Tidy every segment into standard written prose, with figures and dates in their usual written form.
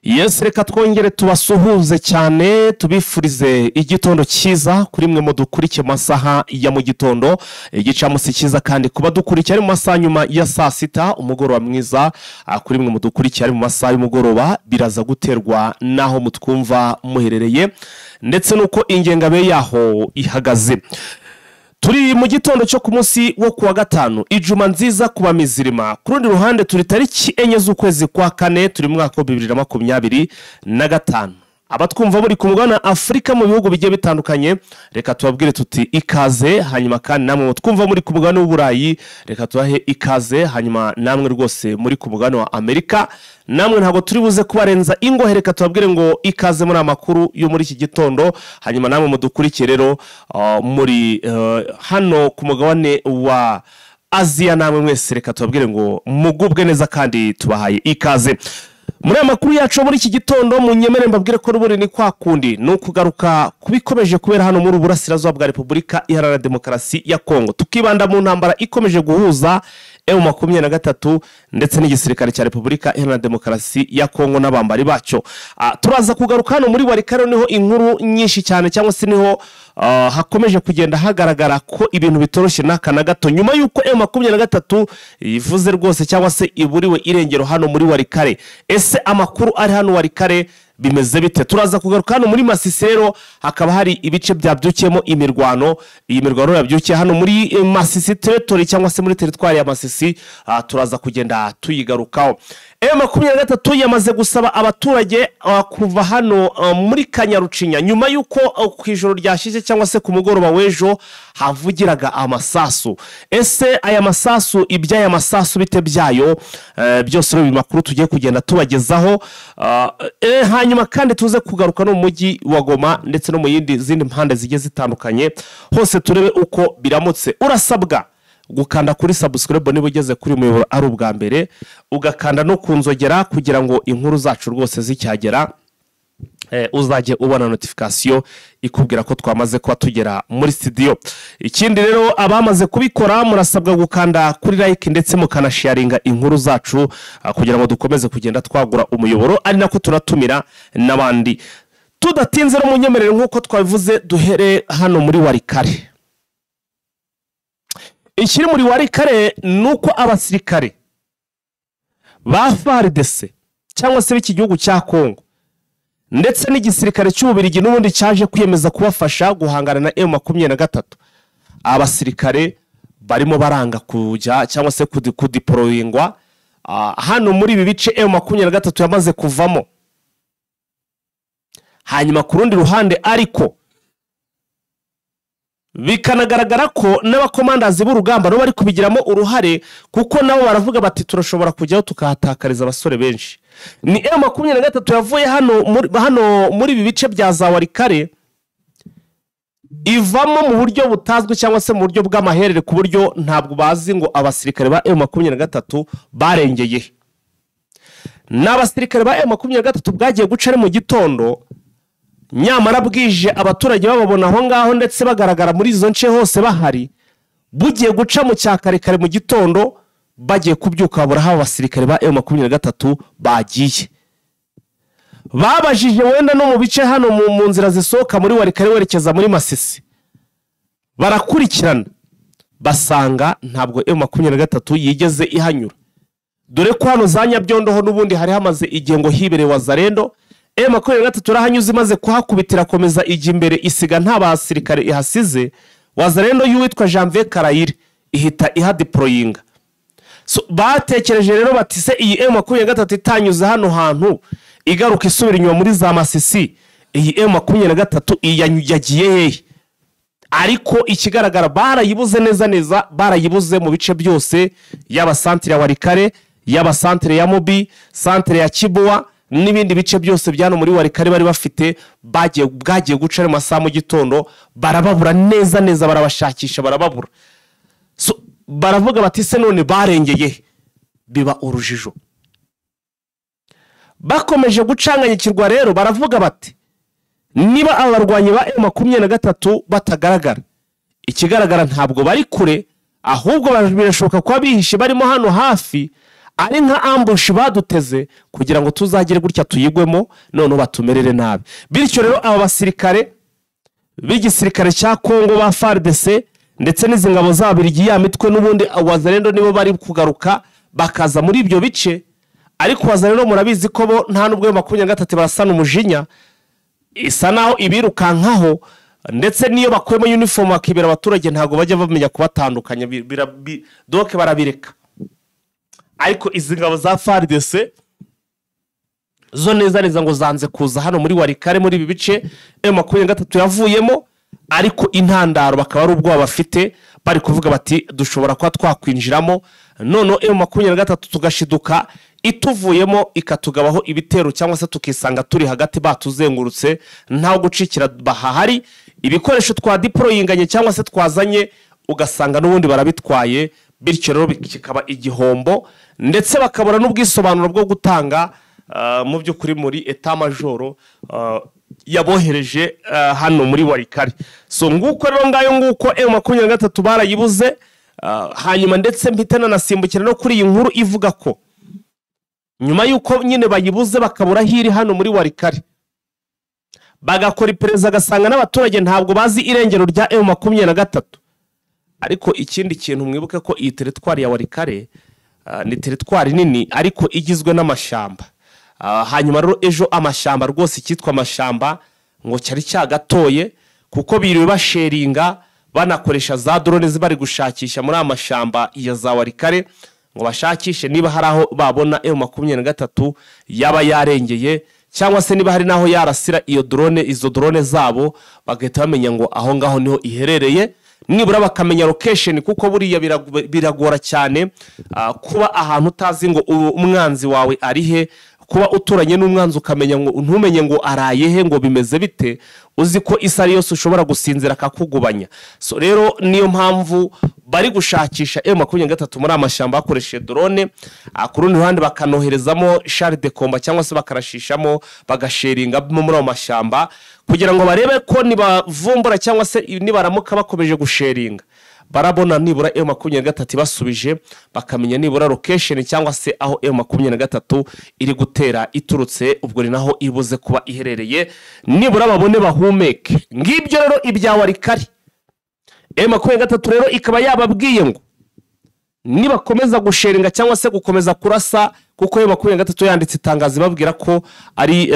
Yes, reka twongere tubasuhuze cyane tubifurize igitondo cyiza kuri mwe mudukurikiye masaha ya mu gitondo igicamusi cyiza kandi kuba dukurikiye ari mu masaha nyuma ya saa sita umugoroba mwiza kuri mwe mudukurikiye ari mu masaha y'umugoroba biraza guterwa naho mutwumva muherereye ndetse nuko ingengabe yaho ihagaze. Turi mu gitondo cyo ku munsi wo kuwa gatanu ijuma nziza kuba mizirima. Ku rundi ruhande turi tariki 4 z'ukwezi kwa 4 turi mu mwaka wa 2025. Abatwumva muri ku mugabane wa Afrika mu bihugu bigiye bitandukanye reka tubabwire tuti ikaze, hanyuma kandi namwe twumva muri ku mugabane w'Uburayi reka tubahe ikaze, hanyuma namwe rwose muri ku mugabane wa Amerika namwe ntago turi buze kubarenza ingohe reka tubabwire ngo ikaze muri amakuru yo muri iki gitondo, hanyuma namwe mudukurikiye rero muri hano ku mugabane wa Aziya namwe mwese reka tubabwire ngo mugubwe neza kandi tubahaye ikaze. Muri amakuru yacu muri iki gitondo munyemere mbabwire ko ruburi ni kwa kundi no kugaruka kubikomeje kubera hano muri Burasirazuba bwa Repubulika Iharanira Demokarasi ya Kongo, tukibanda mu ntambara ikomeje guhuza M23 ndetse n'igisirikare cya Repubulika Iharanira Demokarasi ya Kongo n'abambari bacyo. Turaza kugaruka hano muri Warikare niho inkuru nyinshi cyane cyangwa se niho hakomeje kugenda hagaragara ko ibintu bitoroshye n'akana gato nyuma yuko M23 ivuze rwose cyangwa se iburiwe irengero hano muri Warikare. Ese amakuru ari hano Warikare bimeze bite? Turaza kugaruka hano muri Masisi rero hakaba hari ibice byabyukiyemo imirwano. Iyi mirwano yabyukiye hano muri Masisi territory cyangwa se muri territoire ya Masisi, turaza kugenda tuyigarukaho. M23 yamaze gusaba abaturage kuva hano muri Kanyarucinya nyuma yuko ku ijoro ryashize cyangwa se ku mugoroba w'ejo havugiraga amasasu. Ese aya masasu ibyaya masasu bite byayo? Byose rero bimakuru tugiye kugenda tubagezaho, hanyuma kandi tuze kugaruka no mu mujyi wa Goma ndetse no mu zindi mpande zigiye zitandukanye hose turebe uko biramutse. Urasabwa gukanda kuri subscribe niba ugeze kuri muyoboro ari ubwa mbere, ugakanda no kunzogera kugira ngo inkuru zacu rwose zicyagera uzajye ubona notification ikubwira ko twamaze kuba tugera muri studio. Ikindi rero abamaze kubikora murasabwa gukanda kuri like ndetse mukanasharinga inkuru zacu kugira ngo dukomeze kugenda twagura umuyoboro ari nako turatumira n'abandi. Tudatinze no munyemerere nkuko twabivuze duhere hano muri Warikare. Ikiri muri Warikare nuko abasirikare ba FARDC cyangwa se b'iki gihugu cya Kongo ndetse n'igisirikare cy'Ububirigi n'ubundi cyaje kwiyemeza kubafasha guhangana na M23, abasirikare barimo baranga kujya cyangwa se kudeployingwa hano muri ibi bice M23 yamaze kuvamo. Hanyuma ku rundi ruhande ariko bikanagaragara ko n'abakomandazi b'urugamba no bari kubigiramo uruhare kuko nabo baravuga bati turashobora kujyaho tukahatakariza abasore benshi. Ni M23 yavuye hano muri ibi bice bya za Warikare ivamo mu buryo butazwi cyangwa se mu buryo bw'amaherere ku buryo ntabwo bazi ngo abasirikare ba M23 barengeye. N'abasirikare ba M23 bwagiye guca mu gitondo nyamara bwije abaturage bababona aho ngaho ndetse bagaragara muri izo nce hose bahari, bugiye guca mu cyakarekare mu gitondo bagiye kubyuka babura aho abasirikare ba M23 bagiye. Babajije wenda no mu bice hano mu nzira zisohoka muri Warikare werekeza muri Masisi, barakurikirana basanga ntabwo M23 yigeze ihanyura, dore ko hano za Nyabyondoho n'ubundi hari hamaze igihe ngo hibere Wazalendo. M23 rahanyuze maze kuhakubitira komeza ijya imbere isiga nta basirikare ihasize. Wazalendo y'uwitwa Janvier Karayire ihita ihadeployinga. Batekereje rero bati se iyi M23 itanyuze hano hantu igaruka isubira inyuma muri za Masisi, iyi M23 yagiye hehe? Ariko ikigaragara barayibuze neza barayibuze mu bice byose, yaba centre ya Warikare, yaba centre ya Mobi, centre ya Kibuwa n'ibindi bice byose byano muri Warikare bari bafite bwagiye guca mu masaha mu gitondo barababura neza barabashakisha barababura. Baravuga bati se none barengeye, biba urujijo. Bakomeje gucanganyikirwa rero baravuga bati niba abarwanyi ba M23 batagaragara, ikigaragara ntabwo bari kure ahubwo birashoboka kwa bihishe barimo hano hafi ari nka ambush baduteze kugira ngo tuzagire gutya tuyigwemo none batumerere nabi. Bityo rero aba basirikare b'igisirikare cya Kongo ba FARDC ndetse n'izingabo z'abirigi ya mitwe n'ubundi Wazalendo nibo bari kugaruka bakaza muri ibyo bice, ariko Wazalendo murabizi ko bo nta nubwo 23 barasana umujinya, isa naho ibirukankaho, ndetse niyo bakwemo uniform akibera abaturage ntago bajya bamenya kubatandukanya, doke barabireka. Ariko izingabo za FARDC zo neza ngo zanze kuza hano muri Walikale muri ibi bice M23 yavuyemo, ariko intandaro bakaba ari ubwo bafite bari kuvuga bati dushobora kwa twakwinjiramo none M23 tugashiduka ituvuyemo ikatugabaho ibitero cyangwa se tukisanga turi hagati batuzengurutse ntaho gucikira bahahari, ibikoresho twa deployinganye cyangwa se twazanye ugasanga n'ubundi barabitwaye, bityo rero bikaba igihombo, ndetse bakabura n'ubwisobanuro bwo gutanga mu byo kuri muri etat major yabohereje hano muri Walikale. So nguko rero ngayo nguko M23 barayibuze. Hanyuma ndetse mpitana nasimbukira no kuri iyi nkuru ivuga ko nyuma yuko nyine bayibuze bakabura hiri hano muri Walikale, bagakora iperereza gasanga n'abaturage ntabwo bazi irengero rya M23. Ariko ikindi kintu mwibuke ko iyi territoire ya Walikale ni territoire nini ariko igizwe n'amashamba. Hanyuma rero ejo amashamba rwose cyitwa amashamba ngo cyari cyagatoye kuko biriwe basheringa banakoresha za drone zibari gushakisha muri amashamba ya za Walikale ngo bashakishe niba hari aho babona M23 yaba yarengeye, cyangwa se niba hari naho yarasira izo drone zabo bagahita bamenya ngo aho ngaho niho iherereye, nibura bakamenya location, kuko buriya biragora cyane kuba ahantu utazi ngo umwanzi wawe ari he, kuba uturanye n'umwanzi ukamenya ngo ntumenye ngo araye he ngo bimeze bite, uzi ko isari yose ushobora gusinzira akakugubanya. So rero niyo mpamvu bari gushakisha M23 muri amashamba bakoresheje drone, ku rundi ruhande bakanoherezamo char de combat cyangwa se bakarashishamo bagasheringa muri amashamba kugira ngo barebe ko nibavumbura cyangwa se nibaramuka bakomeje gusheringa barabona nibura M23 basubije, bakamenya nibura location cyangwa se aho M23 iri gutera iturutse, ubwo ni naho ibuze kuba iherereye, nibura babone bahumeke. Ngibyo rero ibya Walikale. M23 rero ikaba yababwiye ngo nibakomeza gusheringa cyangwa se gukomeza kurasa, kuko M23 yanditse itangazo babwira ko ari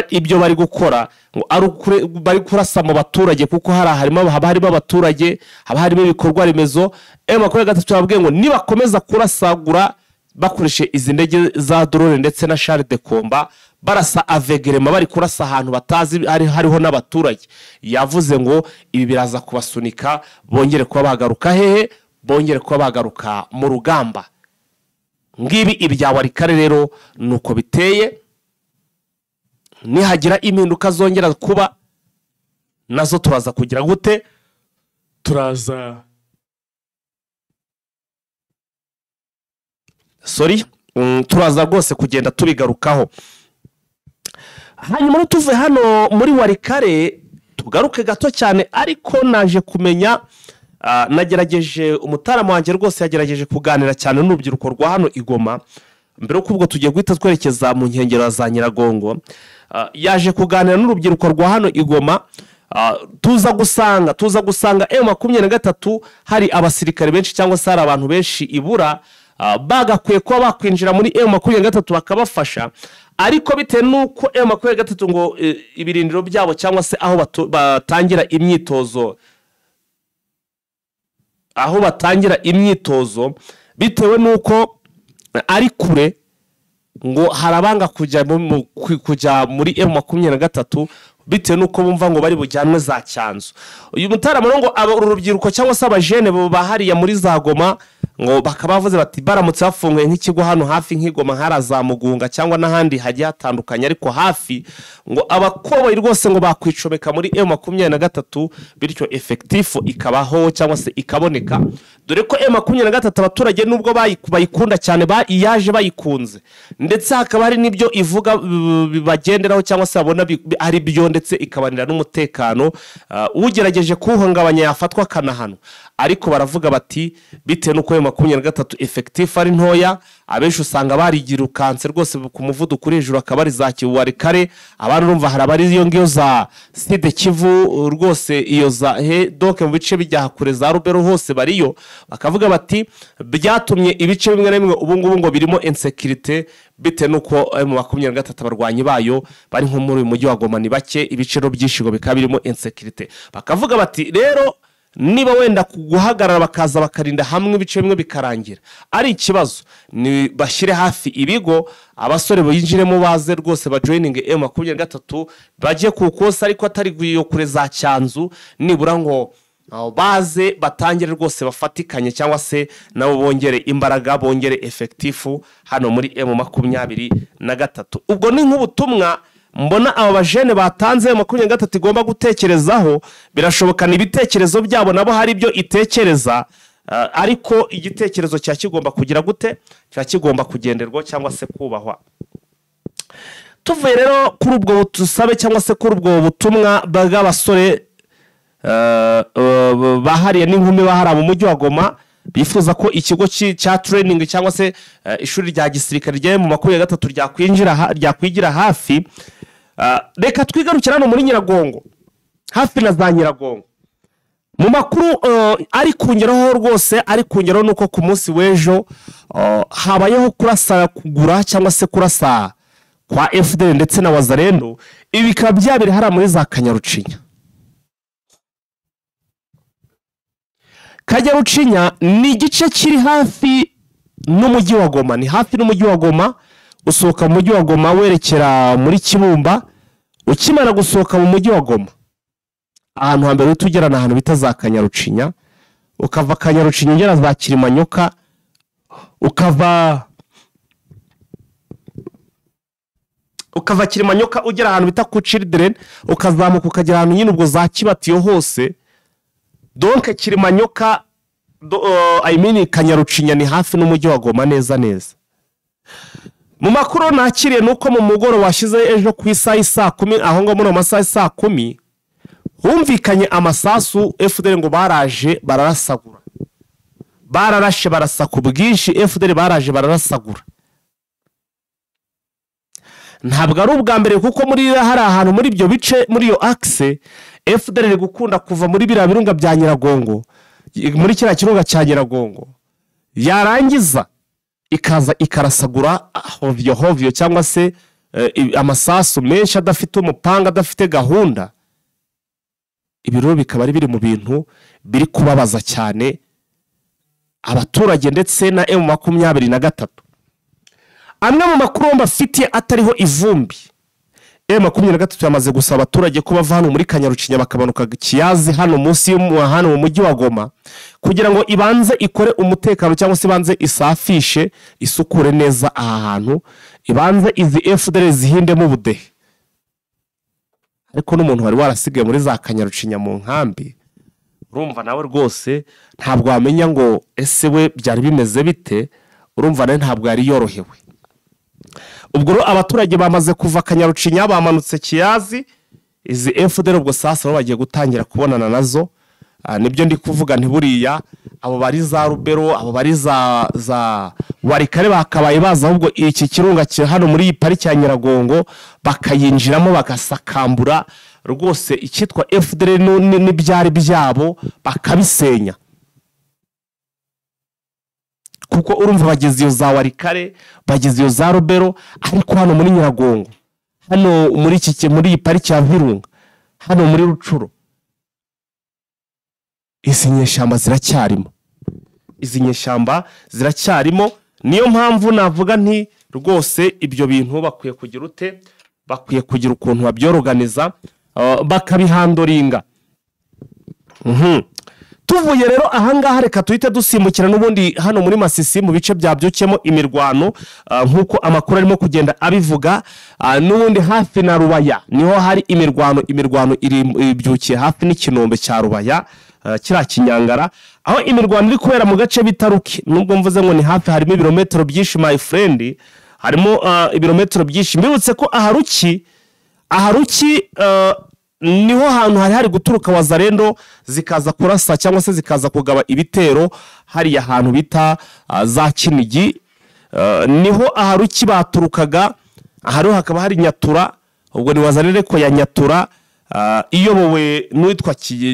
ibyo bari gukora ngo ari bari kurasa mu baturage, kuko harimo abaturage, harimo ibikorwa remezo. M23 babwiye ngo nibakomeza kurasagura bakoreshe izi ndege za drone ndetse na char de combat barasa avegrema bari kurasa ahantu batazi hariho n'abaturage, yavuze ngo ibi biraza kubasunika bongere kuba bagaruka hehe, bongere kuba bagaruka mu rugamba. Ngibi ibya Walikale rero nuko biteye, nihagira impinduka zongera kuba nazo turaza kugira gute, turaza rwose kugenda tubigarukaho. Hanyuma tuve hano muri Walikale tugaruke gato cyane, ariko naje kumenya nagerageje umutaramo wanjye rwose yagerageje kuganira cyane n'urubyiruko rwa hano Igoma, mbere uko ubwo tugiye guhita twerekeza mu nkengero za Nyiragongo. Yaje kuganira n'urubyiruko rwa hano Igoma, tuza gusanga M23 hari abasirikare benshi cyangwa se hari abantu benshi ibura bagakwiye kuba bakwinjira muri M23 bakabafasha, ariko bitewe nuko M23 ngo ibirindiro byabo cyangwa se aho batangira imyitozo bitewe nuko ari kure, ngo harabanga kujya muri M23 bitewe nuko bumva ngo bari bujyanwe za Cyanzu. Uyu mutaramo ngo urubyiruko cyangwa se abajene bahariya muri za Goma ngo bakabavuze bati baramutse bafunguye nk'ikigo hano hafi nk'Igoma harazamugunga cyangwa n'ahandi hagiye hatandukanye ariko hafi, ngo abakoboyi rwose ngo bakwicomeka muri M23 bityo effectif ikabaho cyangwa se ikaboneka, dore ko M23 abaturage nubwo bayikunda cyane yaje bayikunze, ndetse hakaba hari nibyo ivuga bagenderaho cyangwa se babona ari byo, ndetse ikabanira n'umutekano ugerageje kuhungabanya yafatwa kanahano. ariko baravuga bati bitewe nuko M23 effective ari ntoya abenshi usanga barigirukanse rwose ku muvuduko uri hejuru akaba ari za Kiwari kare abantu urumva harabari iyo ngiyo za Sud Kivu rwose iyo za donc mu bice bijya kure za Rubero hose bariyo bakavuga bati byatumye ibice bimwe na bimwe ubu ngubu ngo birimo insecurity bitewe nuko M23 barwanyi bayo bari nko muri mujyi wa Goma ni bake ibiciro byishigo bikaba birimo insecurity bakavuga bati rero niba wenda guhagarara bakaza bakarinda hamwe ibice bimwe bikarangira ari ikibazo ni bashyire hafi ibigo abasore bayinjiremo baze rwose ba joining M23 bagiye kukosa ariko atari guyo kure za Cyanzu nibura ngo baze batangire rwose bafatikanye cyangwa se nabo bongere imbaraga bongere effective hano muri M23 ubwo ni nk'ubutumwa mbona aba bajene batanze M23 igomba gutekerezaho birashoboka ni ibitekerezo byabo nabo hari ibyo itekereza ariko igitekerezo cya kigomba kugira gute cya kigomba kugenderwa cyangwa se kubahwa tuvuye rero kuri ubwo tusabe cyangwa se kuri ubwo butumwa bw'abasore bahariye n'inkumi bahara mu mujyi wa Goma bifuza ko ikigo cya training cyangwa se ishuri rya gisirikare rya M23 ryakwigira hafi reka twigarukira no muri Nyiragongo hafi na za Nyiragongo mu makuru ari kungeraho rwose ari kungeraho nuko ku munsi w'ejo habayeho kurasa kugura cyangwa se kurasa kwa FDL ndetse na Wazalendo ibi bikaba byabiri hari muri za Kanyarucinya Kanyarucinya ni igice kiri hafi n'umujyi wa Goma ni hafi n'umujyi wa Goma usohoka mu mujyi wa Goma werekera muri Kibumba ukimara gusohoka mu mujyi wa Goma ahantu hambere tugerana ahantu bita za Kanyarucinya ukava Kanyarucinya ugera za Kirimanyoka ukava Kirimanyoka ugera ahantu bita ku Children ukazamuka ukagera ahantu nyine ubwo za Kibatiyo hose donc Kirimanyoka Kanyarucinya ni hafi n'umujyi wa Goma neza mu makuru nakiriye nuko mu mugoro washize ejo ku isaha saa 10 aho ngo muri amasaha saa 10 humvikanye amasasu FDL ngo baraje bararasagura bararashe barasaku bwinshi FDL baraje bararasagura ntabwo ari ubwa mbere kuko muri hari ahantu muri ibyo bice muri iyo axe FDL gukunda kuva muri birunga bya Nyiragongo muri kira kirunga cya Nyiragongo yarangiza ikaza ikarasagura hovyo cyangwa se amasasu menshi adafite umupanga adafite gahunda ibiro bikaba ari biri mu bintu biri kubabaza cyane abaturage ndetse na M23 amwe mu makuru mbafitiye atariho ivumbi M23 yamaze gusaba abaturage ko bava hano muri Kanyarucinya bakabanuka Kiyazi hano munsi hano mu mujyi wa Goma kugira ngo ibanze ikore umutekano cyangwa se ibanze isafishe isukure neza aha hantu ibanze izi FDL zihinde mu budehe ariko n'umuntu wari warasigaye muri za Kanyarucinya mu nkambi urumva nawe rwose ntabwo wamenya ngo ese we byari bimeze bite urumva nawe ntabwo yari yorohewe ubwo abaturage bamaze kuva Kanyarucinya bamanutse Kiyazi izi FDL ubwo sasa bagiye gutangira kubonana nazo nibyo ndi kuvuga ntiburiya abo bari za Rubero abo bari za Warikare bakabaye baza ahubwo iki kirunga hano muri iyi pariki ya Nyiragongo bakayinjiramo bagasakambura rwose ikitwa FDL n'ibyari byabo bakabisenya kuko urumva bageze iyo za Warikare bageze iyo za Rubero ariko hano muri Nyiragongo hano muri iyi pariki ya Virunga hano muri Rucuro izi nyeshyamba ziracyarimo niyo mpamvu navuga nti rwose ibyo bintu bakwiye kugira bakwiye kugira ukuntu babyoroganiza bakabihandoringa tuvuye rero ahangaha reka tuhite dusimbukira n'ubundi hano muri Masisi mu bice byabyukemo imirwano nkuko amakuru arimo kugenda abivuga n'ubundi hafi na Rubaya niho hari imirwano ibyukiye hafi n'ikinombe cya Rubaya kira Kinyangara aho imirwano iri kubera mu gace bitaruke nubwo mvuze ngo ni hafi harimo ibirometero byinshi my friend harimo ibirometero byinshi mbibutse ko aharuki niho hantu hari guturuka Wazalendo zikaza kurasa cyangwa se zikaza kugaba ibitero hari ahantu bita za Kinigi. Niho aharuki baturukaga, ahari hakaba hari Nyatura, ubwo ni Wazalendo ko ya Nyatura iyobowe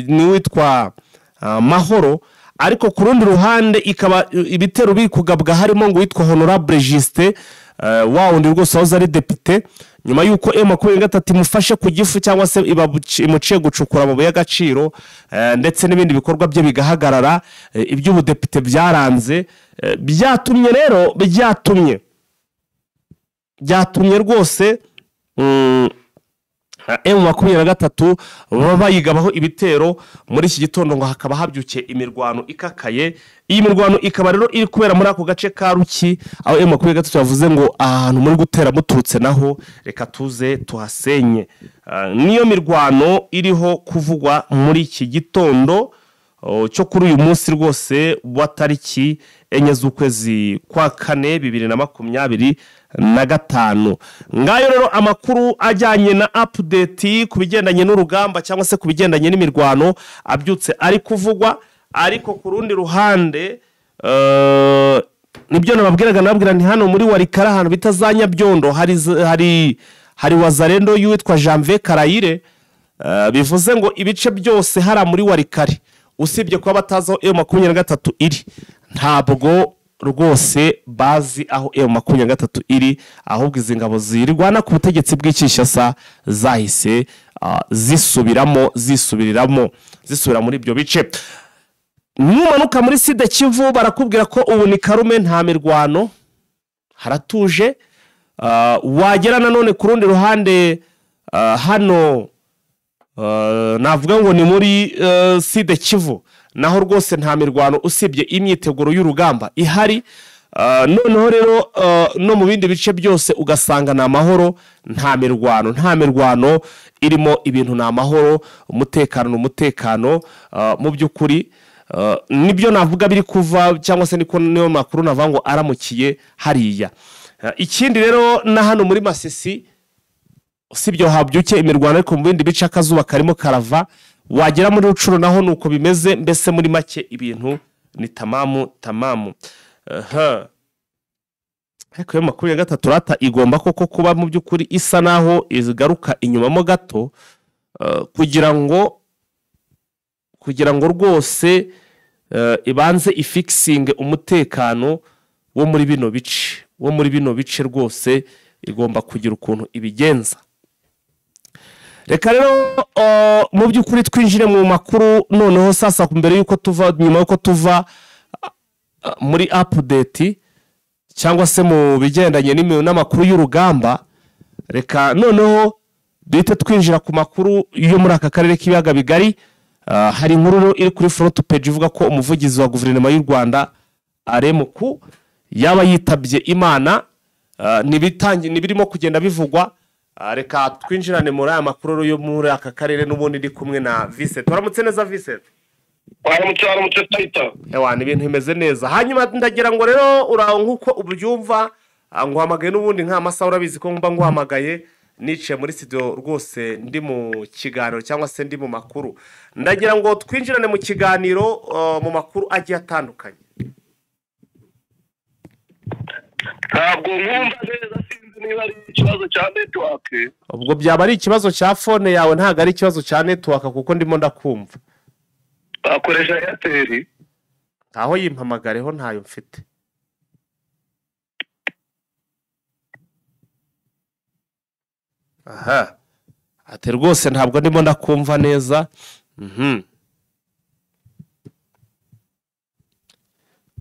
n'uwitwa Mahoro, ariko ku rundi ruhande ikaba ibitero biri kugabwa harimo ngo witwa Honorable Justin wa wundi rwose wahoze ari depite, nyuma yuko M23 imufashe ku gifu cyangwa se imuciye gucukura mu y'agaciro ndetse n'ibindi bikorwa bye bigahagarara, iby'ubudepite byaranze, byatumye rero byatumye rwose M23 baba bayigabaho ibitero muri iki gitondo, ngo hakaba habyukiye imirwano ikakaye. Iyi mirwano ikaba rero iri kubera muri ako gace ka Ruki, aho M23 yavuze ngo ahantu muri gutera muturutse naho reka tuze tuhasenye. Niyo mirwano iriho kuvugwa muri iki gitondo cyo kuri uyu munsi rwose wa tariki 4 z'ukwezi kwa 4 2025. Ngayo rero amakuru ajyanye na update ku bigendanye n'urugamba cyangwa se ku bigendanye n'imirwano abyutse ari kuvugwa. Ariko ku rundi ruhande nibyo nababwiraga nti hano muri Warikara ahantu bitazanya byondo hari Wazalendo y'uwitwa Janvier Karayire, bivuze ngo ibice byose hari muri Warikare usibye kuba batazaho M23 iri, ntabwo rwose bazi aho M23 iri, ahubwo izi ngabo zirwana ku butegetsi bw'Kinshasa zahise zisubira muri ibyo bice. Numanuka muri Sud Kivu barakubwira ko ubu ni Karume nta mirwano, haratuje. Wagera nanone ku rundi ruhande hano navuga ngo ni muri Sud Kivu naho rwose nta mirwano usibye imyiteguro y'urugamba ihari. Noneho rero no mu bindi bice byose ugasanga na amahoro, nta mirwano irimo, ibintu na amahoro, umutekano mu by'ukuri. Nibyo navuga biri kuva cyangwa se niyo makuru navuga ngo aramukiye hariya. Ikindi rero na hano muri Masisi usibye habyuke imirwano, ariko mu bindi bice akazuba karimo karava. Wagera muri Rucuru naho nuko bimeze, mbese muri make ibintu ni tamamu. Ariko makuru ya 3 rata igomba koko kuba mu by'ukuri isa naho izigaruka inyuma mo gato, kugira ngo rwose ibanze ifixing umutekano wo muri bino bice rwose igomba kugira ukuntu ibigenza. Reka rero mu by'ukuri twinjire mu makuru noneho sasa mbere yuko nyuma yuko tuva muri update cyangwa se mu bigendanye n'amakuru y'urugamba. Reka noneho duhite twinjira ku makuru yo muri aka karere k'ibiyaga bigari. Hari inkuru iri kuri front page ivuga ko umuvugizi wa guverinoma y'u Rwanda Aremuku yaba yitabye Imana. Nibirimo kugenda bivugwa. Reka twinjirane muri aya makuru yo muri aka karere n'ubundi ndi kumwe na Vincent. Waramutse neza Vincent? Waramutse Taita. Ni ibintu bimeze neza. Hanyuma ndagira ngo rero uraho nkuko ubyumva, nguhamagaye n'ubundi nka masaha urabizi ko mba nguhamagaye niciye muri studio rwose ndi mu kiganiro cyangwa se ndi mu makuru. Ndagira ngo twinjirane mu kiganiro mu makuru agiye atandukanye. Ntabwo nkumva neza, sinzi niba ari ikibazo cya network. Ubwo byaba ari ikibazo cya phone yawe, ntago ari ikibazo cya network kuko ndimo ndakumva. Akoresha Airtel. Aho yimpamagareho ntayo mfite. Ate rwose ntabwo ndimo ndakumva neza.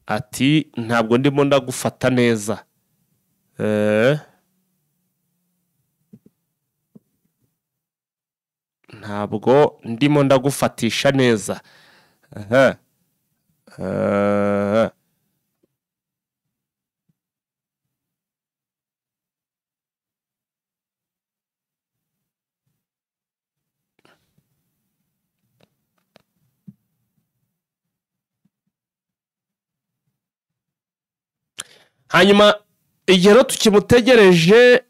Ati ntabwo ndimo ndagufata neza. Ntabwo ndimo ndagufatisha neza. Hanyuma igihe rero tukimutegereje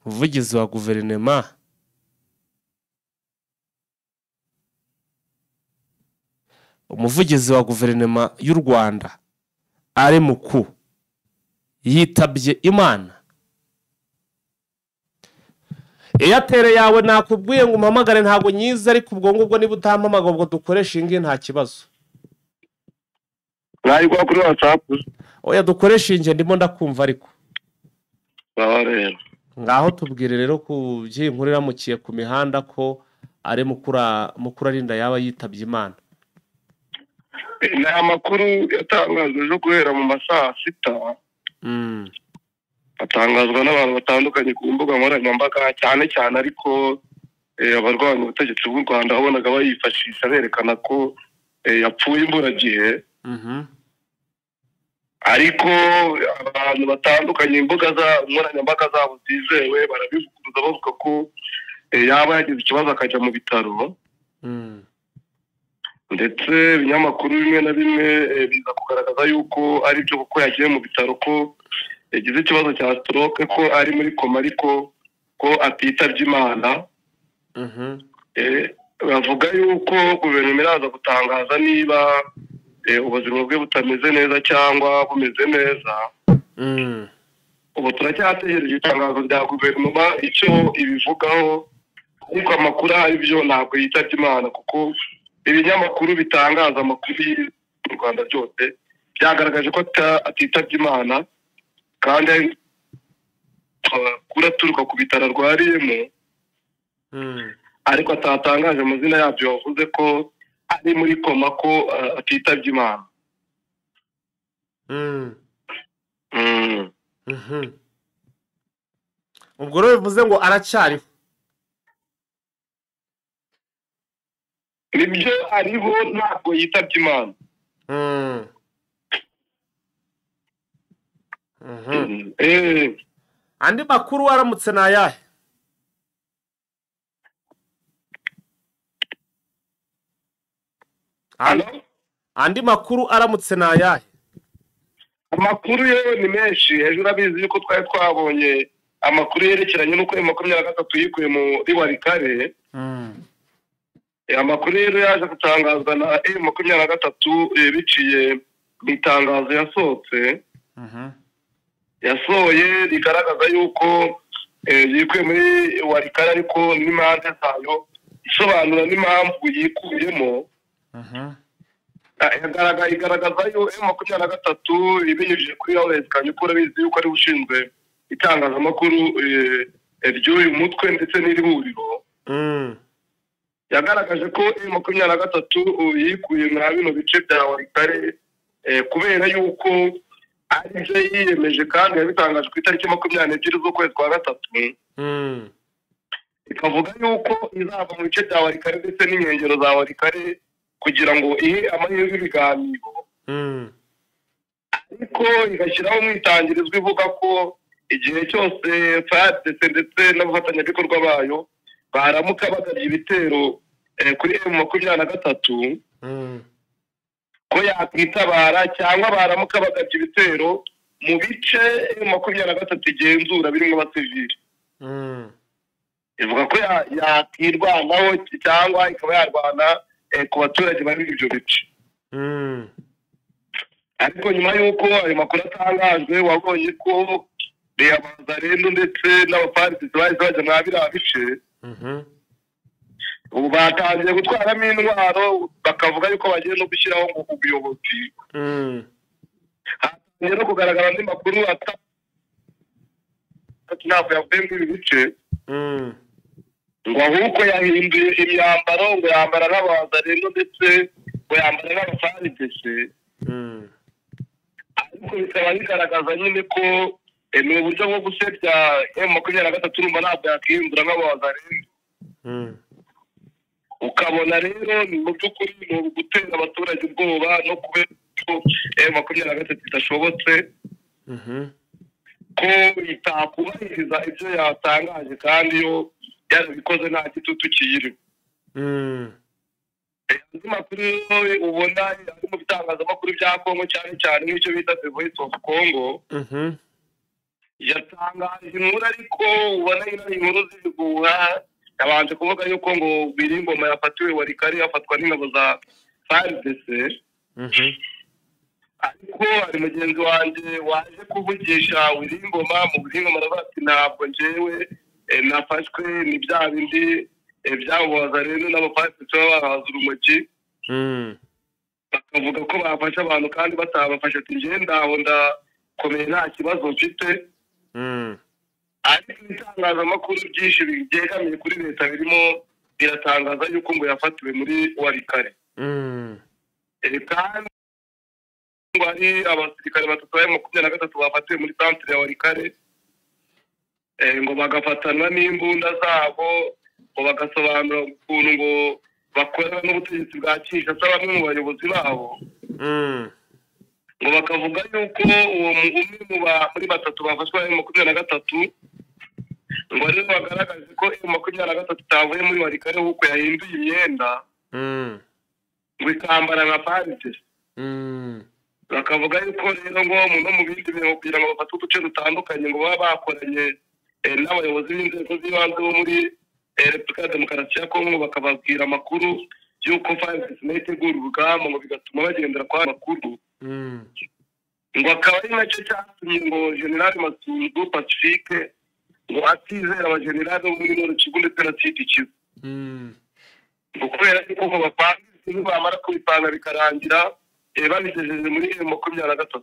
umuvugizi wa guverinoma y'u Rwanda ari muku yitabye Imana. Airtel yawe nakubwiye ngo umpamagare ntabwo nyiza, ariko ubwo ngubwo niba utampamagara ubwo dukoresha ingi nta kibazo. Nayigwa kuri WhatsApp. Oya dukoresha ingi ndimo ndakumva ariko. Rero. Ngaho tubwire rero ku by'inkuru iramukiye ku mihanda ko ari mukura arinda yaba yitabye Imana. Ni amakuru yatangajwe ejo guhera mu masaha 6. Atangazwa n'abantu batandukanye ku mbuga nkoranyambaga cyane cyane, ariko abarwanya ubutegetsi bw'u Rwanda wabonaga bayifashisha berekana ko yapfuye imburagihe. Ariko abantu batandukanye imbuga nkoranyambaga zabo zizewe barabivuguruza bavuga ko yaba yagize ikibazo akajya mu bitaro. Ndetse ibinyamakuru bimwe na bimwe biza kugaragaza yuko ari byo kuko yagiye mu bitaro, ko yagize ikibazo cya stroke, ko ari muri koma, ariko ko atitabye Imana. Bavuga yuko guverinoma iraza gutangaza niba ubuzima bwe butameze neza cyangwa bumeze neza. Ubu turacyategereje itangazo rya guverinoma icyo ibivugaho, ariko amakuru ari byo ntabwo yitabye Imana, kuko ibinyamakuru bitangaza amakuru mu Rwanda byose byagaragaje ko atitabye Imana, kandi kuraturuka ku bitaro arwariyemo, ariko atatangaje amazina yabyo, yavuze ko ari muri koma, ko atitabye Imana. Ubwo rero bivuze ngo aracyariho. Nibyo ariho, ntabwo yitabye Imana. Andi makuru aramutse na ayahe? Andi makuru aramutse na ayahe? Amakuru yo ni menshi. Hejuru abizi yuko twari twabonye amakuru yerekeranye n'uko M23 yikuye muri Warikare. Amakuru rero yaje gutangazwa na M23 biciye mu itangazo yasohotse. Yasohoye rigaragaza yuko yikuye muri Warikare, ariko n'impamvu zayo isobanura n'impamvu yikuyemo. Igaragaza yuko M23 ibinyujije kuri Lawrence Kanyuka, bizi yuko ari ushinzwe itangazamakuru ry'uyu mutwe ndetse n'iri huriro. Yagaragaje ko M23 yikuye muri bino bice bya Warikare kubera yuko ari byo yiyemeje, kandi yabitangaje ku itariki 22 z'ukwezi kwa gatatu. Ikavuga yuko izava mu bice bya Warikare ndetse n'inkengero za Warikare kugira ngo ihe amahirwe ibiganiro. Ariko igashyiraho umwitangirizwa ivuga ko igihe cyose FARDC ndetse n'abafatanyabikorwa bayo baramuka bagabye ibitero kuri M23, ko yakwitabara, cyangwa baramuka bagabye ibitero mu bice M23 igenzura birimo abasivili. Ivuga ko yakirwanaho cyangwa ikaba yarwana ku baturage bari muri ibyo bice. Ariko nyuma y'uko ayo makuru atangajwe, wabonye ko Abazarendo ndetse n'abapartisi bahise bajya muri biriya bice. Ubu batangiye gutwaramo intwaro, bakavuga yuko bagiye no gushyiraho ubuyobozi. Hatangiye no kugaragara andi makuru ntabwo yavuye muri ibi bice, ngo ahubwo yahinduye imyambaro, ngo yambara n'Abazarendo ndetse ngo yambara n'abapartisi. Ariko bikaba bigaragaza nyine ko ni uburyo bwo gusebya M23 urumva ntabwo yakihindura nk'Abazarendo. Ukabona rero ni mu by'ukuri ni ugutera abaturage ubwoba no kubera ko M23 idashobotse, ko itakubahiriza ibyo yatangaje, kandi yo yarabikoze nta gitutu kiyiriho. Andi makuru ubona ari mu bitangazamakuru bya Kongo, cyane cyane nk'icyo bita The Voice of Congo, yatangaje inkuru ariko ubona ari inkuru z'ibiguha yabanje kuvuga yuko ngo Biringoma yafatiwe Walikale yafatwa n'ingabo za FARDC ariko hari mugenzi wanjye waje kuvugisha Biringoma mu Biringoma aravuga ati ntabwo njyewe nafashwe ni bya bindi byabaza rero n'abapadiri baba bahaza urumogi bakavuga ko bafasha abantu kandi batabafasha ati njye ndaho ndakomeye nta kibazo mfite ariko ibitangazamakuru byinshi byegamiye kuri leta birimo biratangaza yuko ngo yafatiwe muri Walikale kandi ngo hari abasirikare batatu ba M23 bafatiwe muri centre ya Walikale ngo bagafatanwa n'imbunda zabo ngo bagasobanura ukuntu ngo bakorana n'ubutegetsi bwa Kinshasa bamwe mu bayobozi babo ngo bakavuga yuko uwo umwe muri batatu bafashwe ari M23 ngo rero bagaragaje ko M23 itavuye muri Walikale kuko yahinduye imyenda ngo ikambara nka FARDC bakavuga yuko rero ngo no mu bindi bintu kugira ngo bafate uduce dutandukanye ngo baba bakoranye n'abayobozi b'inzego z'ibanze bo muri Repubulika ya Demokarasi ya Kongo bakababwira amakuru y'uko FARDC itegura urugamba ngo bigatuma bagendera kwa makuru ngo akaba ari nacyo cyatumye ngo General Masunzu Pacifique ngo atizera abagenerali bo muri Nord Kivu ndetse na Sud Kivu ngo kubera yuko bapangiye bamara kubipanga bikarangira babigejeje muri M23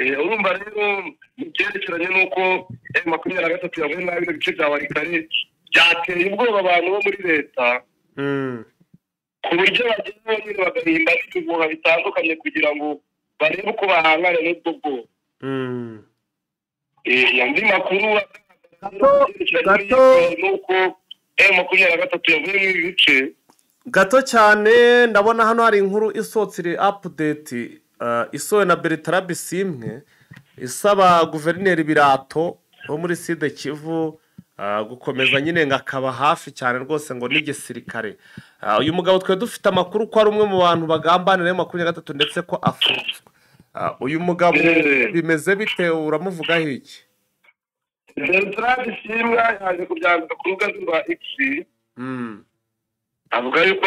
urumva rero byerekeranye n'uko M23 yavuye nabi ibice bya Walikale byateye ubwoba abantu bo muri leta ku buryo bagenda nyine bagahimba n'ibiguha bitandukanye kugira ngo barebe uko bahangana n'ubwo bwoba andi makuru gato nuko M23 yavuye muri ibi bice gato cyane ndabona hano hari inkuru isohotse update isowe na Bertrand Bisimwe isaba guverineri Birato wo muri Sud Kivu gukomeza nyine ngakaba hafi cyane rwose ngo n'igisirikare uyu mugabo twe dufite amakuru ko ari umwe mu bantu bagambanira M23 ndetse ko afunzwe uyu mugabo bimeze bite uramuvugaho iki Bertrand Bisimwe yaje kubyandika ku rubuga rwa X avuga yuko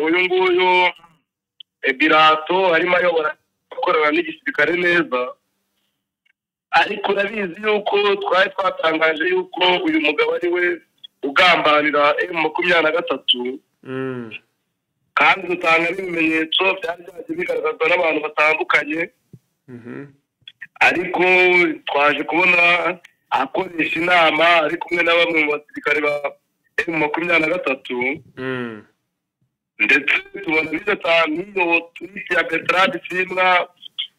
uyu nguyu Birato arimo ayobora gukorana n'igisirikare neza ariko urabizi yuko twari twatangaje yuko uyu mugabo ari we ugambanira M23 kandi dutanga n'ibimenyetso byari byagiye bigaragazwa n'abantu batandukanye ariko twaje kubona akoresha inama ari kumwe na bamwe mu basirikare ba M23 ndetse tubona bidatanga iyo twite ya Bertrand Bisimwe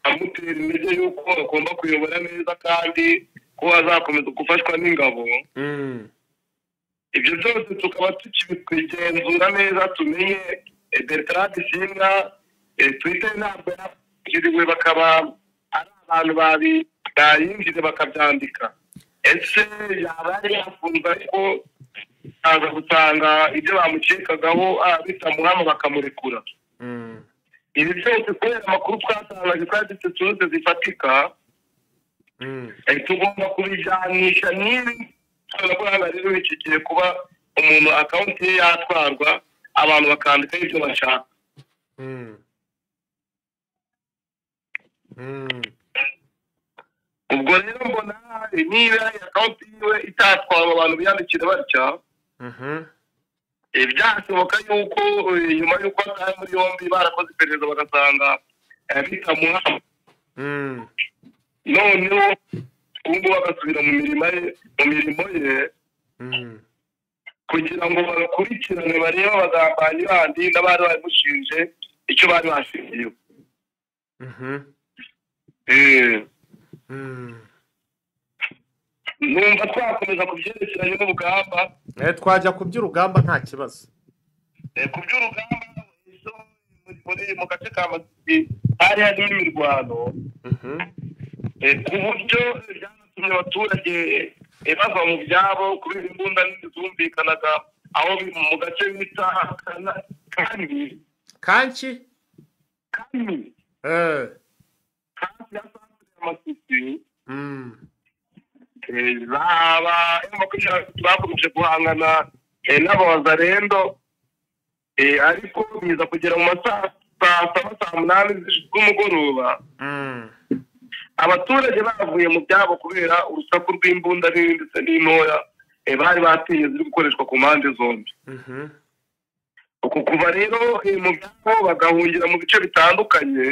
amutera intege yuko agomba kuyobora neza kandi ko azakomeza gufashwa n'ingabo ibyo byose tukaba tukibigenzura neza tumenye Bertrand Bisimwe twite ntabwo yakiriwe bakaba ari abantu bayinjire bakabyandika ese yaba yari yafunzwe ariko aza gutanga ibyo bamukekagaho bitamuhama bakamurekura ibi byose kubera amakuru twatangaje kandi tuzi zifatika tugomba kubijyanisha n'ibi kubera ko hano rero bikigiye kuba umuntu akawunti ye yatwarwa abantu bakandika ibyo bashaka ubwo rero mbona niba akawunti yiwe itatwara abantu biyandikira batya byashoboka yuko nyuma y'uko ataye muri yombi barakoze iperereza bagasanga bitamuhama noneho ubu bagasubira mu mirimo ye kugira ngo bakurikirane barebe abagambanyi bandi n'abari bamushinje icyo bari bashingiyeho numva twakomeza ku byerekeranye n'urugamba twajya ku by'urugamba nta kibazo ku by'urugamba mu gace ka Masisi hari hari imirwano ku buryo byanatumye abaturage bava mu byabo kubera imbunda zumvikanaga aho mu gace bita Kanki hafi ya Masisi baba bakomeje guhangana n'abazarendo ariko biza kugera mu masaha saa munani z'umugoroba abaturage bavuye mu byabo kubera urusaku rw'imbunda ndetse n'intoya bari batinye ziri gukoreshwa ku mpande zombi. Uku kuva rero mu byabo bagahungira mu bice bitandukanye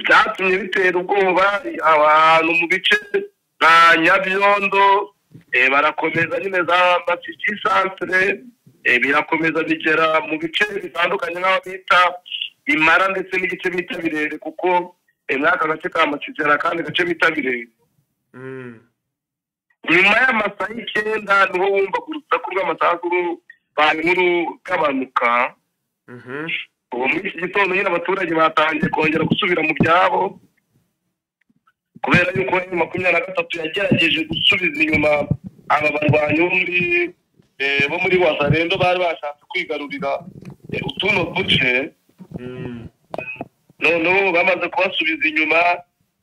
byatumye bitera ubwoba abantu mu bice nka Nyabyondo barakomeza nyine za Masisi Centre birakomeza bigera mu bice bitandukanye nk'aho bita Imara ndetse n'igice bita Birere kuko mwaka gace ka Masisi kandi gace bita Birere. Nyuma y'amasaha 9 niho wumva urusaku rw'amasasu banyuru kabanuka. Ubu muri iki gitondo nyine abaturage batangiye kongera gusubira mu byabo kubera yuko M23 yagerageje gusubiza inyuma aba barwanyi bo muri Wazalendo bari bashatse kwigarurira utuno duce. None bamaze kubasubiza inyuma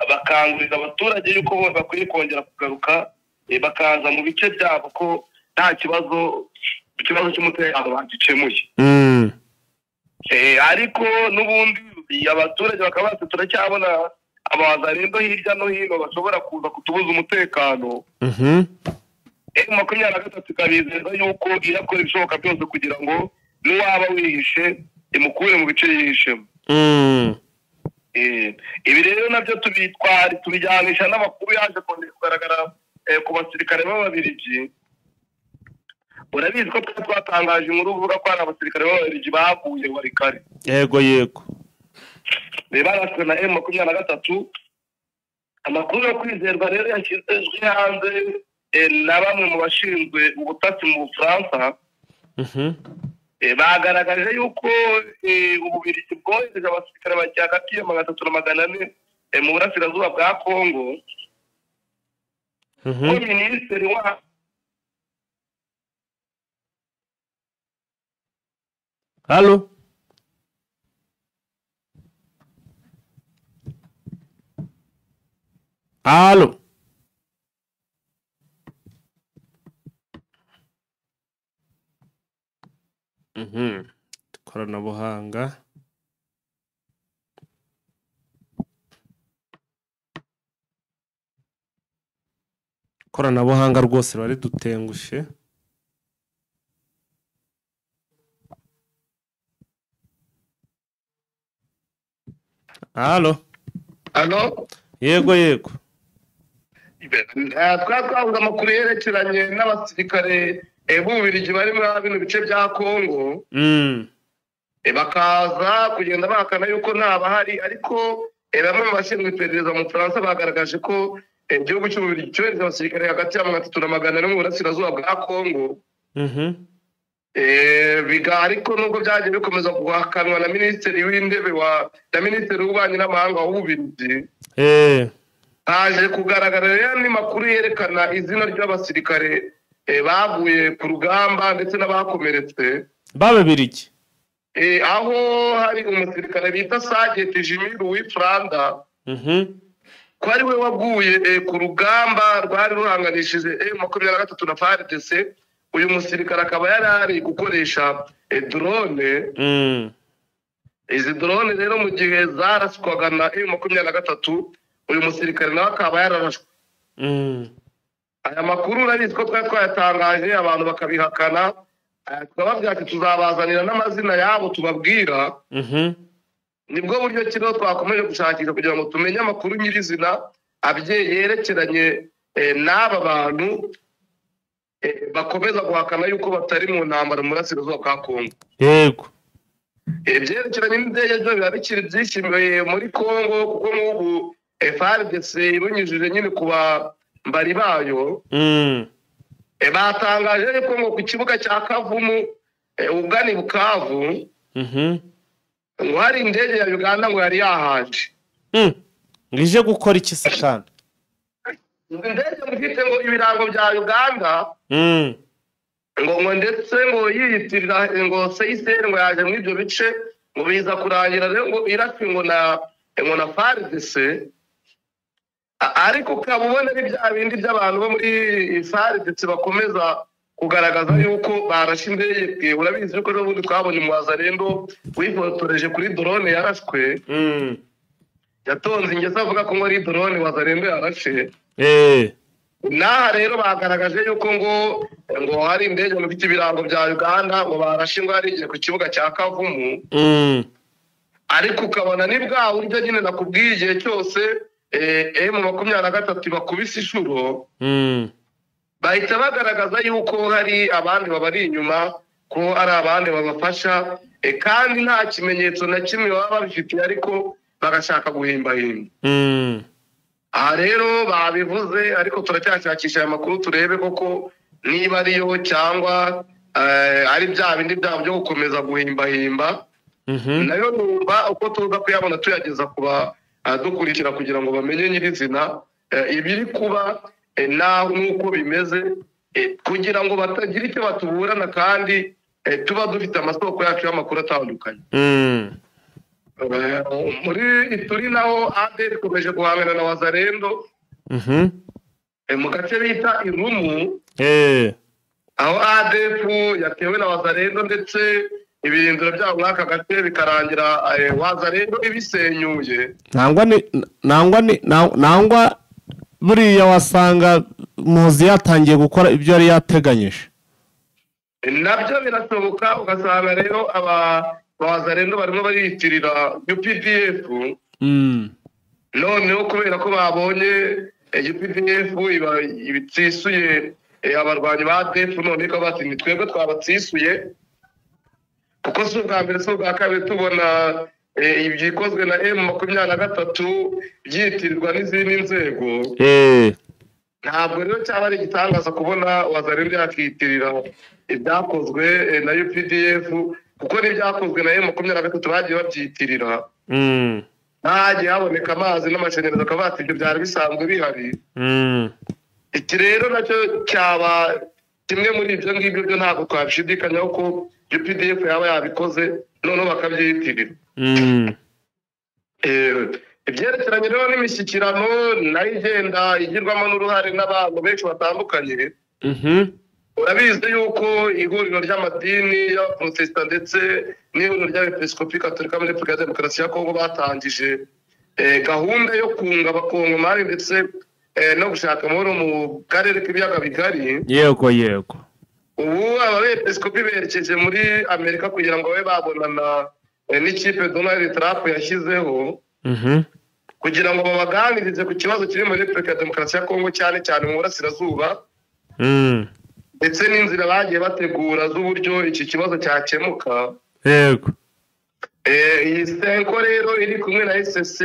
bakangurira abaturage yuko bo bakwiye kongera kugaruka bakaza mu bice byabo ko nta kibazo cy'umutekano bagikemuye. Ariko n'ubundi abaturage bakaba bati turacyabona abazarendo hirya no hino bashobora kuza kutubuza umutekano. M23 kabizeza yuko irakora ibishoboka byose kugira ngo n'uwaba wihishe imukure mu bice yihishemo. Ibi rero nabyo tubijyanisha n'amakuru yaje kugaragara ku basirikare b'Ababiligi. Urabizi ko twatangaje inkuru uvuga ko ari abasirikare b'Ababiligi baguye bari kare. Yego baraswe na M23. Amakuru yo kwizerwa rero yashyizwe hanze na bamwe mu bashinzwe ubutasi mu Bufaransa. Bagaragaje yuko Ububiligi bwohereje abasirikare bajya hagati ya 300 na 400 mu burasirazuba bwa Kongo. Minisitiri wa Halo ikoranabuhanga rwose bari dutengushe. Halo yego twavuga amakuru yerekeranye n'abasirikare b'Ububiligi bari muri bino bice bya Kongo. Bakaza kugenda bahakana yuko ntabahari ariko bamwe mu bashinzwe iperereza mu Bufaransa bagaragaje ko igihugu cy'Ububiligi cyohereza abasirikare hagati ya 300 na 400 mu burasirazuba bwa Kongo. Ariko nubwo byagiye bikomeza guhakanwa na Minisitiri w'Intebe na Minisitiri w'Ububanyi n'Amahanga w'Ububiligi, haje kugaragara rero makuru yerekana izina ry'abasirikare baguye ku rugamba ndetse n'abakomeretse b'Ababiligi. Aho hari umusirikare bita Sergeant Jimmy Louis Franda ko ari we waguye ku rugamba rwari ruhanganishije M23 na FARDC. Uyu musirikare akaba yari gukoresha drone. Izi drone rero mu gihe zaraswaga na M23 uyu musirikare nawe akaba yararashwe. Aya makuru urabizi ko twayatangaje abantu bakabihakana. Twababwira ati tuzabazanira n'amazina yabo tubabwira. Nibwo buryo kino twakomeje gushakisha kugira ngo tumenye amakuru nyirizina yerekeranye n'aba bantu bakomeza guhakana yuko batari mu ntambara mu burasirazuba bwa Kongo. Yego byerekeranye n'indege byo biba bikiri byishimiye muri Kongo kuko n'ubu FARDC ibinyujije nyine kuba mbari bayo. Batangaje ko ngo ku kibuga cya Kavumu ugani Bukavu ngo hari indege ya Uganda ngo yari yahaje. Ngije gukora iki se kandi? Indege mufite ngo ibirango bya Uganda ngo ndetse ngo yiyitirira ngo Seyiseri ngo yaje muri ibyo bice ngo biza kurangira rero ngo irasi ngo na FARDC ariko ukaba ubona ari bya bindi by'abantu bo muri sare ndetse bakomeza kugaragaza yuko barashe indege. Urabizi yuko n'ubundi twabonye umwazarendo wifotoreje kuri drone yarashwe, yatonze ingese avuga ko ngo ari drone wazarendo yarashe. Naha rero bagaragaje yuko ngo hari indege mu biti birango bya Uganda ngo barashe ngo yarigiye ku kibuga cya Kavumu. Ariko ukabona ni bwa buryo nyine nakubwiye igihe cyose M23 bakubise ishuro, bahita bagaragaza yuko hari abandi babari inyuma, ko ari abandi babafasha, kandi nta kimenyetso na kimwe baba babifitiye ariko bagashaka guhimbahimba. Aha rero babivuze, ariko turacyashakisha aya makuru turebe koko niba ariyo cyangwa ari bya bindi byabo byo gukomeza guhimbahimba. Nayo numva uko tuza kuyabona tuyageza kuba dukurikira kugira ngo bamenye nyirizina ibiri kuba naho nuko bimeze, kugira ngo batagira icyo batuburana kandi tuba dufite amasoko yacu y'amakuru atandukanye. Muri Ituri naho ADF ikomeje guhangana na wazarendo mu gace bita Irumu, aho ADF yatewe na wazarendo ndetse ibirindiro byabo mwaka gace bikarangira wazarendo ibisenyuye. Nangwa buriya wasanga muzi yatangiye gukora ibyo yari yateganyije. Nabyo birashoboka, ugasanga rero wazarendo barimo bariyitirira UPDF. Noneho kubera ko babonye UPDF ibitsisuye abarwanyi ba ADF, none ko bati ni twebwe twabatsisuye, kuko si ubwa mbere si ubwa kabiri tubona ibyikozwe na M23 byitirirwa n'izindi nzego. Ntabwo rero cyaba ari igitangaza kubona wazarendo yakitirira ibyakozwe na UPDF, kuko n'ibyakozwe na M23 bagiye babyitirira. Ntagiye haboneka amazi n'amashanyarazi, akaba ati ibyo byari bisanzwe bihari. Iki rero nacyo cyaba kimwe muri ibyo ngibyo byo ntabwo twabishidikanyaho ko UPDF yaba yabikoze noneho bakabyitirira. Ibyerekeranye rero n'imishyikirano nayo igenda igirwamo n'uruhare n'abantu benshi batandukanye. Urabizi yuko ihuriro ry'amadini y'abaprotestant ndetse n'ihuriro ry'abepiskopi katolika muri Repubulika ya Demokarasi ya Kongo batangije gahunda yo kunga abakongomani ndetse no gushaka amahoro mu karere k'ibiyaga bigari. Yego. Ubu abepiskopi berekeje muri Amerika kugira ngo babe babonana n'ikipe Donald Trump yashyizeho, kugira ngo babaganirize ku kibazo kiri muri Repubulika ya Demokarasi ya Kongo, cyane cyane mu burasirazuba, ndetse n'inzira bagiye bategura z'uburyo iki kibazo cyakemuka. Iyi senko rero iri kumwe na SSC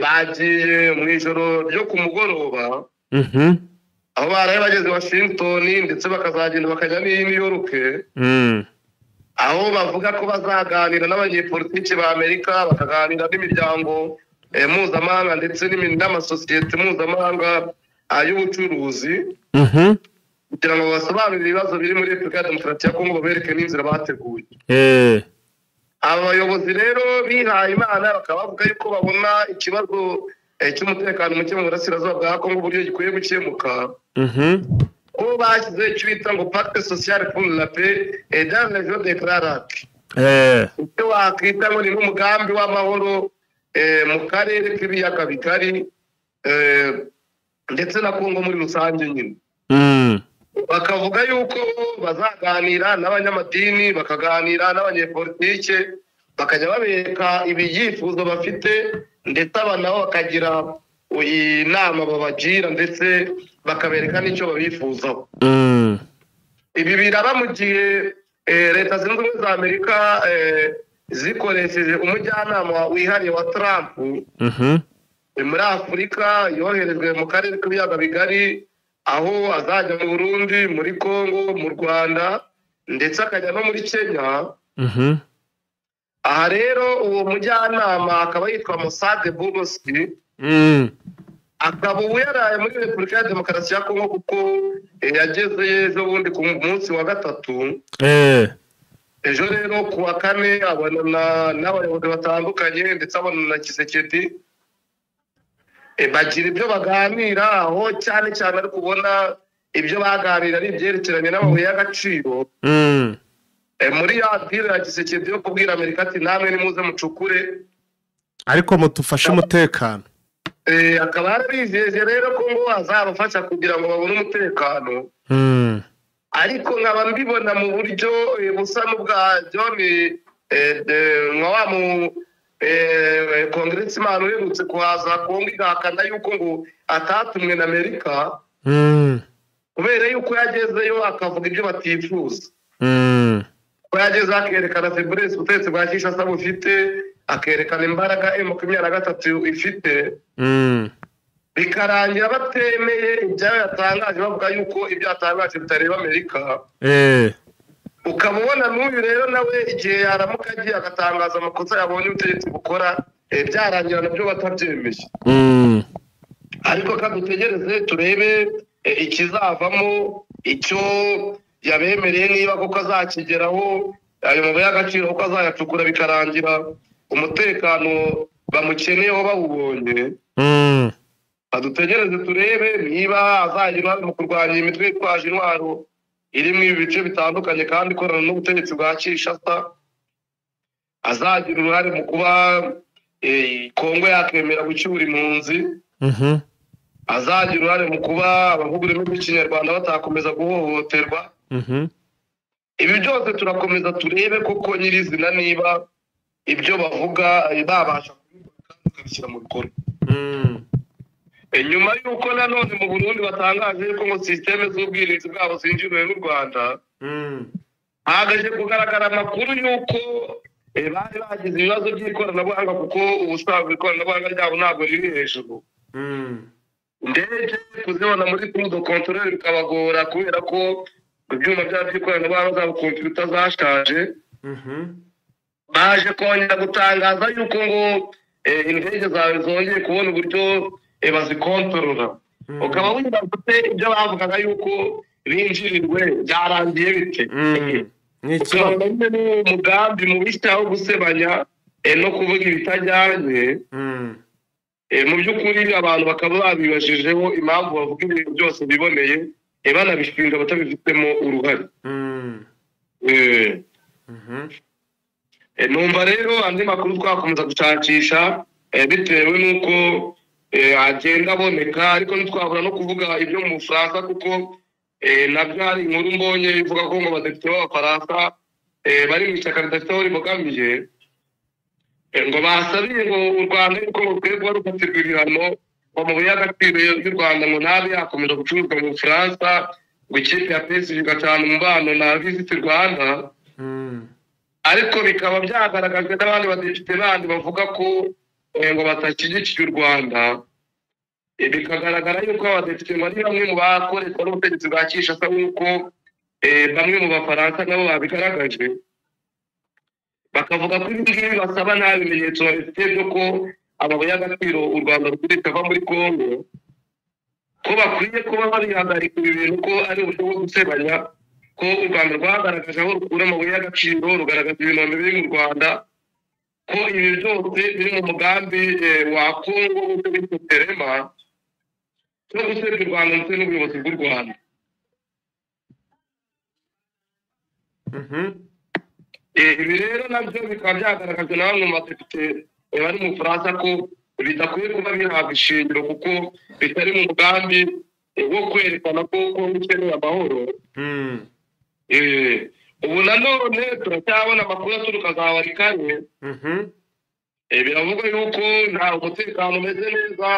bagiye mu ijoro ryo ku mugoroba, aho baraye bageze Washington ndetse bakazagenda bakajya n'i New York, aho bavuga ko bazaganira n'abanyepolitiki ba Amerika, bakaganira n'imiryango mpuzamahanga ndetse n'amasosiyete mpuzamahanga y'ubucuruzi, kugira ngo basobanurire ibibazo biri muri Repubulika ya Demokarasi ya Kongo, babereke n'inzira bateguye. Abayobozi rero bihaye Imana bakaba bavuga yuko babona ikibazo cy'umutekano muke mu burasirazuba bwa Kongo uburyo gikwiye gukemuka, ko bashyize icyo bita ngo pacte sociale pour la paix et dans les jours de Clarake. Icyo wakwita ngo ni nk'umugambi w'amahoro mu karere k'ibiyaga bigari ndetse na Kongo muri rusange nyine. Bakavuga yuko bazaganira n'abanyamadini, bakaganira n'abanyepolitike, bakajya babereka ibyifuzo bafite, ndetse aba nabo bakagira inama babagira ndetse bakabereka n'icyo babifuzaho. Ibi biraba mu gihe Leta Zunze Ubumwe za Amerika zikoresheje umujyanama wihariye wa Trump muri Afurika, yoherejwe mu karere k'ibiyaga bigari, aho azajya mu Burundi, muri Kongo, mu Rwanda ndetse akajya no muri Kenya. Aha rero uwo mujyanama akaba yitwa Musade Bugoski, akaba ubu yaraye muri Repubulika ya Demokarasi ya Kongo, kuko yageze ejo bundi ku munsi wa gatatu. Ejo rero ku wa kane abonana n'abayobozi batandukanye ndetse abonana na Kisekedi, bagira ibyo baganira aho cyane cyane ari kubona ibyo baganira ari ibyerekeranye n'amabuye y'agaciro muri ya dile ya Gisekedi yo kubwira Amerika ati namwe nimuze mucukure ariko mutufashe umutekano. Akaba yarabijeje rero ko ngo azabafasha kugira ngo babone umutekano. Ariko nkaba mbibona mu buryo busa n'ubwa John nka wa mu congressman uherutse kuhaza Kongo igahakana yuko ngo atatumwe na Amerika kubera yuko yagezeyo akavuga ibyo batifuza. Ko yageze akerekana faiblesse ubutegetsi bwa Kinshasa bufite, akerekana imbaraga M23 ifite, bikarangira batemeye ibyayo yatangaje bavuga yuko ibyo yatangaje bitareba Amerika. Ukamubona n'uyu rero nawe igihe yaramuka agiye agatangaza amakosa yabonye ubutegetsi bukora byarangira nabyo batabyemeye. Ariko kadutegereze turebe ikizavamo, icyo yabemereye niba koko azakigeraho, ayo mabuye y'agaciro uko azayacukura bikarangira umutekano bamukeneyeho bawubonye. Adutegereze turebe niba azagira uruhare mu kurwanya imitwe yitwaje intwaro iri mu bice bitandukanye kandi ikorana n'ubutegetsi bwa Kinshasa, azagira uruhare mu kuba Kongo yakemera gucyura impunzi, azagira uruhare mu kuba abavuga ururimi rw'ikinyarwanda batakomeza guhohoterwa. Ibi byose turakomeza turebe koko nyirizina niba ibyo bavuga babasha kubishyira mu bikorwa. Nyuma y'uko nanone mu Burundi batangaje ko ngo systeme z'ubwirinzi bwabo zinjiriwe n'u Rwanda, hagaje kugaragara amakuru y'uko bari bagize ibibazo by'ikoranabuhanga kuko ubusanzwe ikoranabuhanga ryabo ntabwo riri hejuru. Ndetse kuzibona muri tudo control bikabagora kubera ko ibyuma by'ikoranabuhanga zabo computer zashaje. Baje kongera gutangaza yuko ngo indege zawe zongeye kubona uburyo bazikontorora. Ukaba wibaza ibyo bavugaga yuko binjirirwe byarangiye bite? Ukabona umugambi mubishya wo gusebanya no kuvuga ibitajyanye. Mu by'ukuri abantu bakaba babibajijeho impamvu bavuga ibintu byose biboneye banabishinga batabifitemo uruhare. Numva rero andi makuru twakomeza gushakisha bitewe n'uko agenda aboneka, ariko ntitwabura no kuvuga ibyo mu Bufaransa kuko nabyo hari inkuru mbonye ivuga ko ngo abadepite b'Abafaransa bari mu ishyaka ridafite aho ribogamiye ngo basabiye ngo u Rwanda yuko rukwiye kuba rufatirwa ibihano ngo amabuye y'agaciro y'u Rwanda ngo ntabe yakomeza gucuruzwa mu Bufaransa, ngo ikipe ya PSG igacana umubano na Visit Rwanda. Ariko bikaba byagaragajwe n'abandi badepite bandi bavuga ko ngo batashyigikiye u Rwanda. Bikagaragara yuko abadepite bari bamwe mu bakoreshwa n'ubutegetsi bwa Kinshasa nk'uko bamwe mu Bafaransa nabo babigaragaje, bakavuga ko ibi ngibi basaba nta bimenyetso babifite byo ko amabuye y'agaciro u Rwanda rukwiye kuva muri Kongo, ko bakwiye kuba barihagarika ibi bintu ko ari uburyo bwo gusebanya, ko u Rwanda rwagaragaje aho rukura amabuye y'agaciro, rugaragaza ibinombe biri mu Rwanda, ko ibi byose biri mu mugambi wa Kongo w'uko bita Terema cyo gusebya u Rwanda ndetse n'ubuyobozi bw'u Rwanda. Ibi rero nabyo bikaba byagaragajwe na bamwe mu badepite bari mu Bufaransa ko bidakwiye kuba bihabwa ishingiro kuko bitari mu mugambi wo kwerekana ko Kongo ikeneye amahoro. Ubu nanone turacyabona amakuru aturuka za Warikanye. Biravuga yuko nta umutekano umeze neza,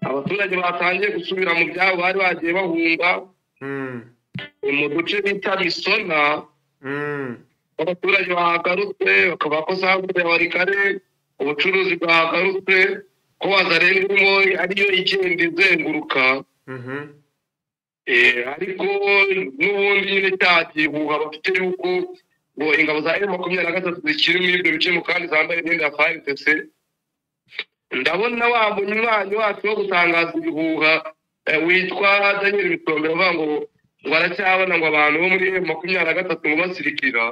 abaturage batangiye gusubira mu byabo bari bagiye bahunga mu duce bita Bisona. Abaturage bahagarutse bakavuga ko santere ya Warikare ubucuruzi bwahagarutse, ko Wazalendo ariyo igenda izenguruka. Ariko n'ubundi nyine cyagihuha bafite yuko ngo ingabo za M23 zikiri muri ibyo bice mu kandi zambaye imyenda ya FARDC. Ndabona wa munywanyi wacu wo gutangaza ibihuha witwa Daniel Bitombera avuga ngo baracyabona ngo abantu bo muri M23 ngo basirikira.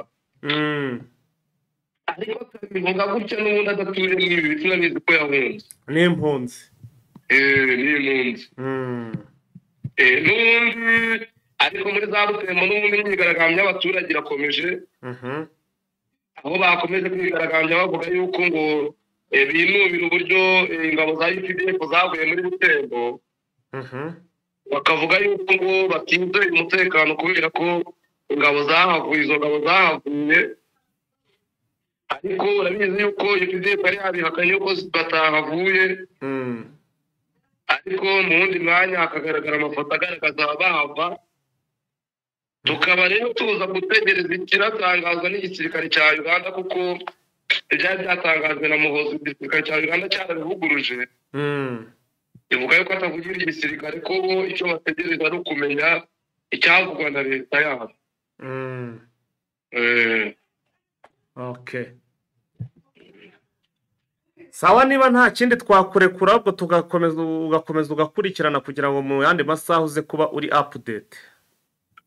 Ariko bivuga gutya n'ubundi adatuye muri ibi bice nabizi ko yahunze. N'impunzi. n'impunzi n'ubundi ariko muri za Butembo n'ubundi imyigaragambyo y'abaturage irakomeje aho bakomeje kwigaragambya bavuga yuko ngo binubira uburyo ingabo za UPDF zavuye muri Butembo bakavuga yuko ngo batizeye umutekano kubera ko ingabo zahavuye izo ngabo zahavuye ariko urabizi yuko UPDF ari habihakanye yuko batahavuye ariko mu wundi mwanya hakagaragara amafoto agaragaza bahava tukaba rero tuza gutegereza ikiratangazwa n'igisirikare cya Uganda kuko ibyari byatangajwe na Muhoozi igisirikare cya Uganda cyarabivuguruje ivuga yuko atavugira igisirikare ko bo icyo bategereza ari ukumenya icyavugwa na leta yabo okay sawa niba nta kindi twakurekura ubwo ugakomeza ugakurikirana kugira ngo mu yandi masaha uze kuba uri update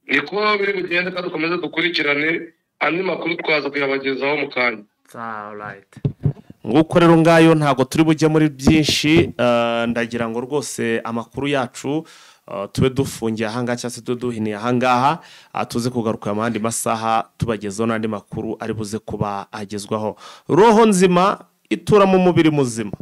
niko biri bugende kandi dukomeze dukurikirane andi makuru twaza kuyabagezaho mu kanya alright nguko rero ngayo ntago turi bujye muri byinshi ndagira ngo rwose amakuru yacu tube dufungiye ahangaha cyangwa se duhiniye ahangaha tuze kugaruka mu yandi masaha tubagezaho n'andi makuru ari buze kuba agezwaho roho nzima itura mu mubiri muzima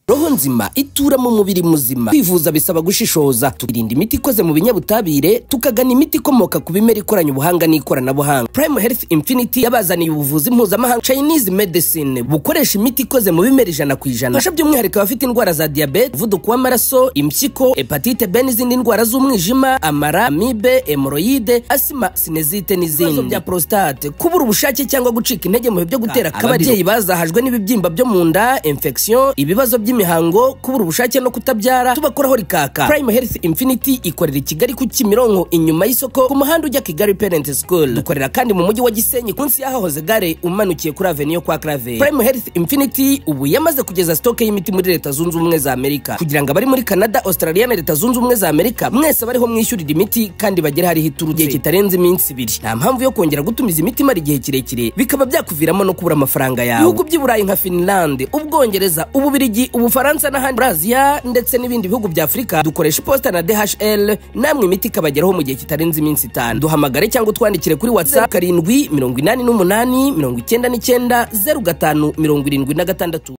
roho nzima itura mu mubiri muzima kwivuza bisaba gushishoza tukirinda imiti ikoze mu binyabutabire tukagana imiti ikomoka ku bimera ikoranye ubuhanga n'ikoranabuhanga Prime Health Infinity yabazaniye ubuvuzi mpuzamahanga Chinese medicine bukoresha imiti ikoze mu bimera 100%. Fasha by'umwihariko abafite indwara za diabete, umuvuduko w'amaraso, impyiko, hepatite B n'izindi ndwara z'umwijima, amara, amibe, hemorrhoide, asima, sinezite n'izindi bya prostate, kubura ubushake cyangwa gucika intege mu byo gutera akabariro. Ababyeyi bazahajwe n'ibibyimba byo mu nda, infection, ibibazo imihango, kubura ubushake no kutabyara tubakoraho rikaka. Prime Health Infinity ikorera i Kigali ku Kimironko inyuma y'isoko ku muhanda ujya Kigali Parent School. Dukorera kandi mu mujyi wa Gisenyi kunsi yahahoze gare umanukiye kuri Avenue kwa Clave. Prime Health Infinity ubu yamaze kugeza stock y'imiti muri Leta Zunze Ubumwe za Amerika kugira ngo abari muri Canada, Australia na Leta Zunze Ubumwe za Amerika mwese bariho mwishyurira imiti kandi bagera hari hituruje kitarenze iminsi 2. Nta mpamvu yo kongera gutumiza imiti mari gihe kirekire bikaba byakuviramo no kubura amafaranga yawe. Bihugu by'Iburayi nka Finland, Ubwongereza, Ububirigi, Ubufaransa n'ahandi Brazil ndetse n'ibindi bihugu bya Afrika dukoresha posta na DHL namwe imiti kabageraho mu gihe kitarenze iminsi 5. Duhamagare cyangwa twandikire kuri WhatsApp 788 99 99 05 76.